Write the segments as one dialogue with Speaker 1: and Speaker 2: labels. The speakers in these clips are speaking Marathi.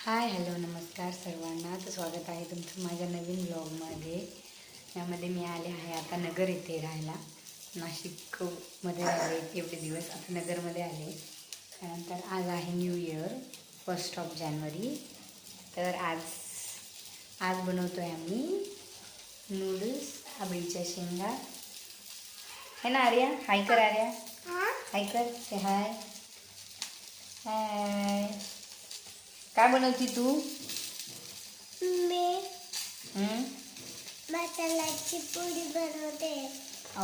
Speaker 1: हाय हॅलो नमस्कार सर्वांना. तर स्वागत आहे तुमचं माझ्या नवीन ब्लॉगमध्ये. यामध्ये मी आले आहे आता नगर येथे राहायला. नाशिकमध्ये राहिले एवढे दिवस, आता नगरमध्ये आले. त्यानंतर आज आहे न्यू इयर 1 जानेवारी. तर आज बनवतो आहे आम्ही नूडल्स, आबळीच्या शेंगा. है ना आर्या? हाय कर आर्या, हाय कर, से हाय. हाय. काय बनवती तू?
Speaker 2: मी मसाल्याची पुरी बनवते.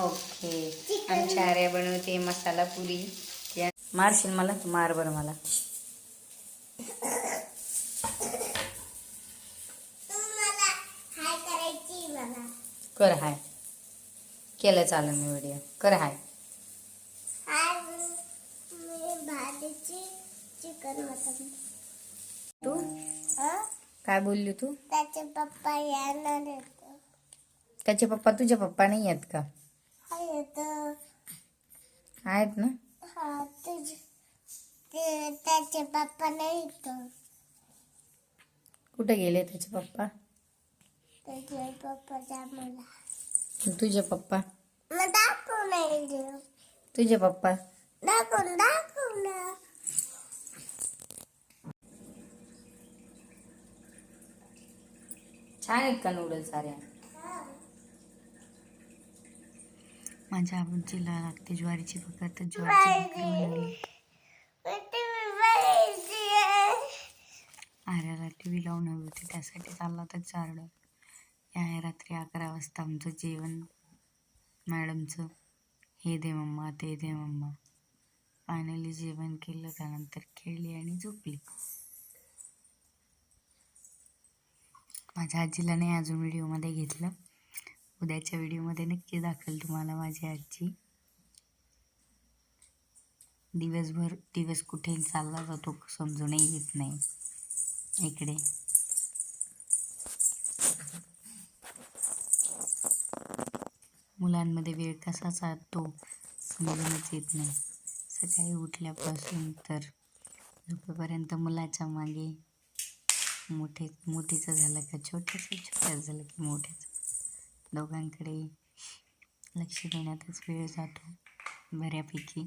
Speaker 1: ओके. आमच्या आर्या बनवते मसाला पुरी. मारशील मला? तू मार बरं मला.
Speaker 2: तुम्हाला हाय करायची मला.
Speaker 1: कर हाय. केलं चालू मी व्हिडिओ. कर हाय.
Speaker 2: आज मी भाजीची चिकन मटन.
Speaker 1: तू काय बोलली तू?
Speaker 2: त्याचे पप्पा येणार आहेत.
Speaker 1: त्याचे पप्पा तुझे पप्पा नाही आहेत का? आहेत ना.
Speaker 2: हा त्याचे पप्पा नाही येत.
Speaker 1: कुठे गेले त्याचे पप्पा?
Speaker 2: त्याचे पप्पा मला
Speaker 1: तुझे पप्पा?
Speaker 2: मग दाखव नाही.
Speaker 1: तुझे पप्पा?
Speaker 2: दाखव ना.
Speaker 1: छान आहेत का नूडल्स आर्या? माझ्या आबूजीला लागते ज्वारीची भाकर, तर ज्वारीची बनवली. आर्याला टी व्ही लावून हवी होती, त्यासाठी चालला तर चारडं. या रात्री 11 वाजता आमचं जेवण मॅडमचं. हे दे मम्मा, ते दे मम्मा. फायनली जेवण केलं, त्यानंतर खेळली आणि झोपली. माझ्या आजीला नाही अजून व्हिडिओमध्ये घेतलं. उद्याच्या व्हिडिओमध्ये नक्की दाखवेल तुम्हाला माझी आजी. दिवस कुठे चालला जातो समजूनही येत नाही. इकडे मुलांमध्ये वेळ कसा जातो समजूनच येत नाही. सकाळी उठल्यापासून तर झोपेपर्यंत मुलाच्या मागे. मोठीचं झालं का छोट्याचं झालं की मोठ्याचं, दोघांकडे लक्ष देण्यातच वेळ जातो बऱ्यापैकी.